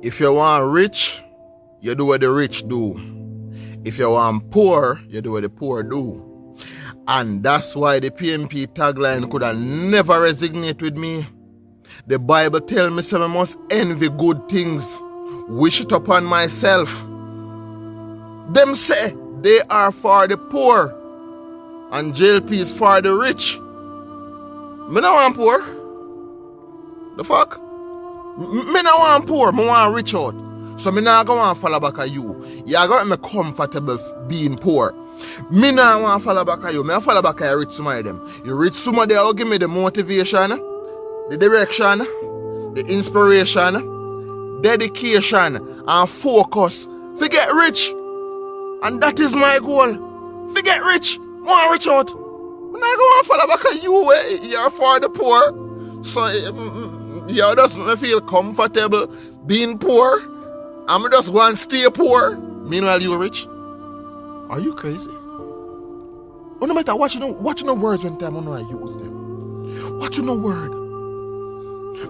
If you want rich, you do what the rich do. If you want poor, you do what the poor do. And that's why the PNP tagline could have never resonate with me. The Bible tells me so I must envy good things, wish it upon myself. Them say they are for the poor and JLP is for the rich. Me no want poor. The fuck? Me no want poor, me want rich out. So me not gonna follow back at you. You got me comfortable being poor. Me not want follow back at you. Me follow back at you rich some of them. You rich some of them will give me the motivation, the direction, the inspiration, dedication, and focus. Forget rich. And that is my goal. Forget rich. Want rich out. Me not gonna follow back at you. You're for the poor. So you just make me feel comfortable being poor. I'm just going to stay poor. Meanwhile, you rich. Are you crazy? Oh, no matter what you know words when time I know I use them. What you know word?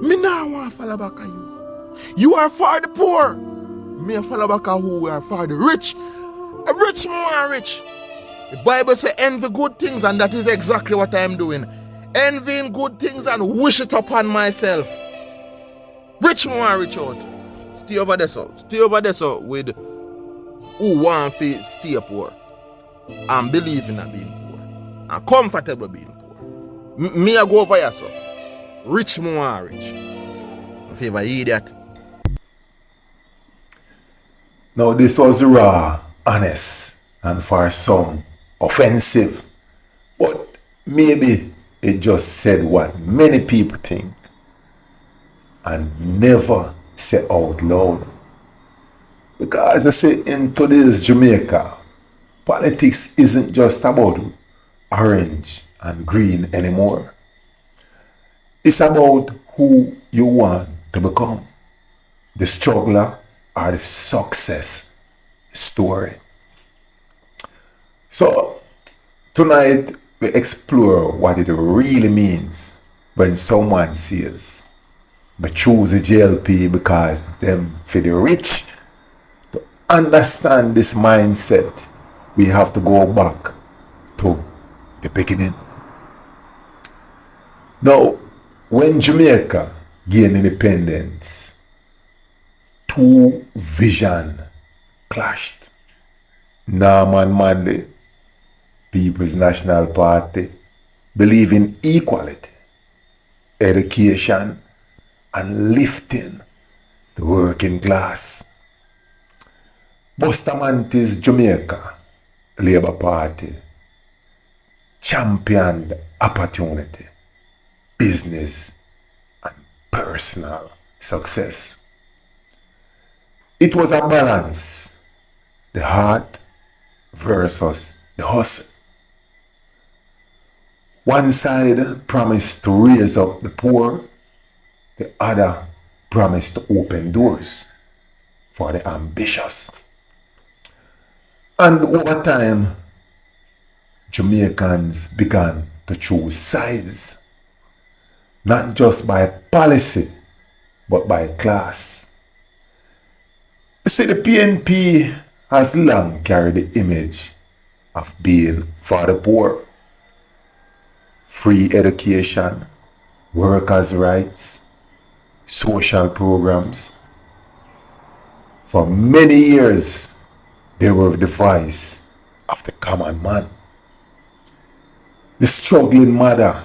Me now want to follow back at you. You are for the poor. Me follow back at who are for the rich. A rich man rich. The Bible says envy good things, and that is exactly what I'm doing. Envying good things and wish it upon myself. Rich man rich out. Stay over there so with who want to stay poor and believe in being poor and comfortable being poor. Me I go over here so. Rich man rich. If you ever hear that. Now this was raw, honest, and for some offensive, but maybe it just said what many people think and never say out loud. Because I say in today's Jamaica, politics isn't just about orange and green anymore. It's about who you want to become, the struggler or the success story. So tonight we explore what it really means when someone says, but choose the JLP because them for the rich. To understand this mindset, we have to go back to the beginning. Now, when Jamaica gained independence, two visions clashed. Norman Manley, People's National Party, believe in equality, education, and lifting the working class. Bustamante's Jamaica Labour Party championed opportunity, business, and personal success. It was a balance, the heart versus the hustle. One side promised to raise up the poor, the other promised to open doors for the ambitious. And over time, Jamaicans began to choose sides, not just by policy, but by class. See, the PNP has long carried the image of being for the poor, free education, workers' rights, social programs. For many years, they were the voice of the common man, the struggling mother,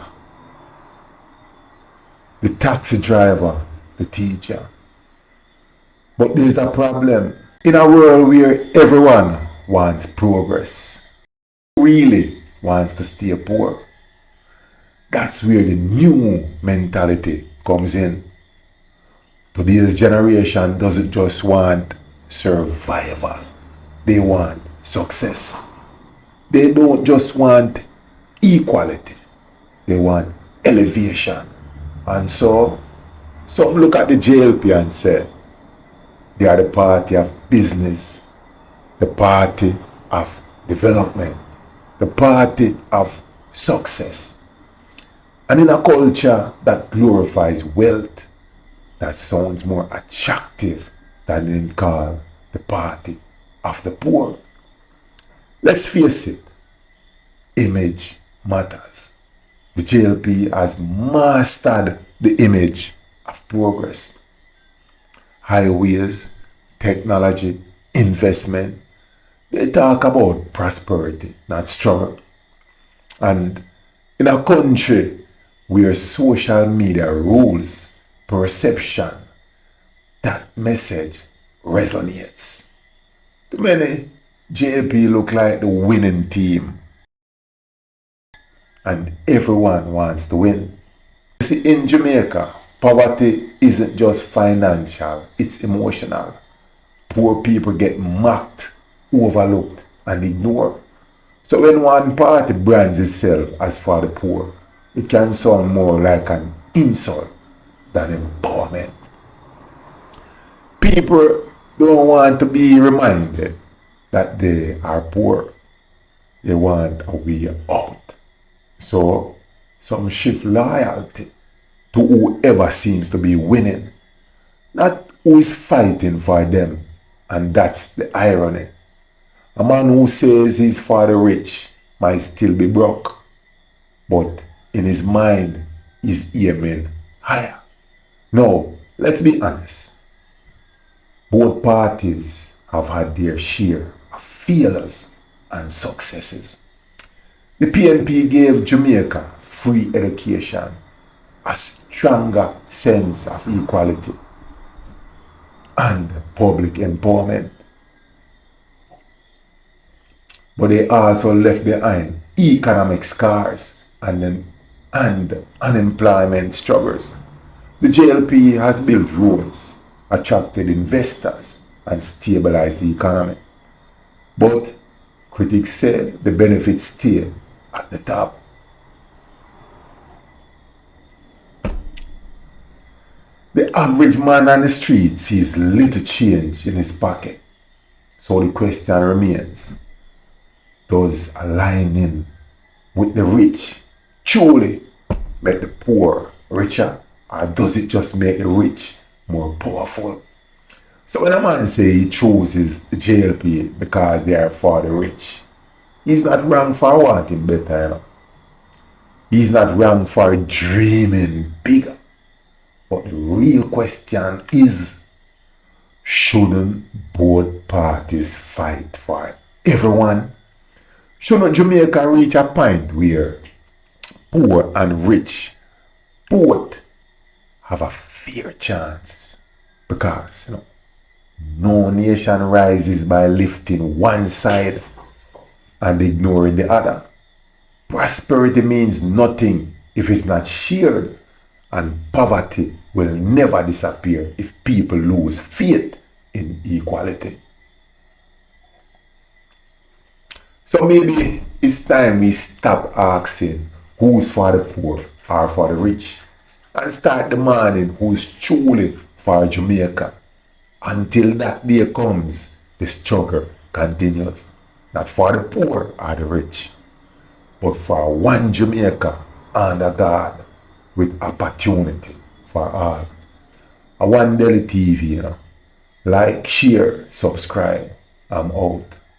the taxi driver, the teacher. But there's a problem. In a world where everyone wants progress, really wants to stay poor, that's where the new mentality comes in. Today's generation doesn't just want survival. They want success. They don't just want equality. They want elevation. And so, some look at the JLP and say, they are the party of business, the party of development, the party of success. And in a culture that glorifies wealth, that sounds more attractive than it called the party of the poor. Let's face it, image matters. The JLP has mastered the image of progress. Highways, technology, investment, they talk about prosperity, not struggle. And in a country where social media rules perception, that message resonates. To many, JLP look like the winning team, and everyone wants to win. You see, in Jamaica, poverty isn't just financial, it's emotional. Poor people get mocked, overlooked, and ignored. So when one party brands itself as for the poor, it can sound more like an insult than empowerment. People don't want to be reminded that they are poor. They want a way out. So some shift loyalty to whoever seems to be winning, not who is fighting for them. And that's the irony. A man who says he's for the rich might still be broke, but in his mind, he's aiming higher. Now, let's be honest. Both parties have had their share of failures and successes. The PNP gave Jamaica free education, a stronger sense of equality, and public empowerment. But they also left behind economic scars and unemployment struggles. The JLP has built roads, attracted investors, and stabilized the economy. But critics say the benefits stay at the top. The average man on the street sees little change in his pocket. So the question remains, does aligning with the rich truly make the poor richer, or does it just make the rich more powerful? So when a man says he chooses the JLP because they are for the rich, he's not wrong for wanting better, you know. He's not wrong for dreaming bigger. But the real question is, shouldn't both parties fight for everyone? Shouldn't Jamaica reach a point where poor and rich both have a fair chance? Because, no nation rises by lifting one side and ignoring the other. Prosperity means nothing if it's not shared, and poverty will never disappear if people lose faith in equality. So maybe it's time we stop asking who's for the poor or for the rich and start demanding who's truly for Jamaica. Until that day comes, the struggle continues. Not for the poor or the rich, but for one Jamaica under God with opportunity for all. A One Daily TV, Like, share, subscribe. I'm out.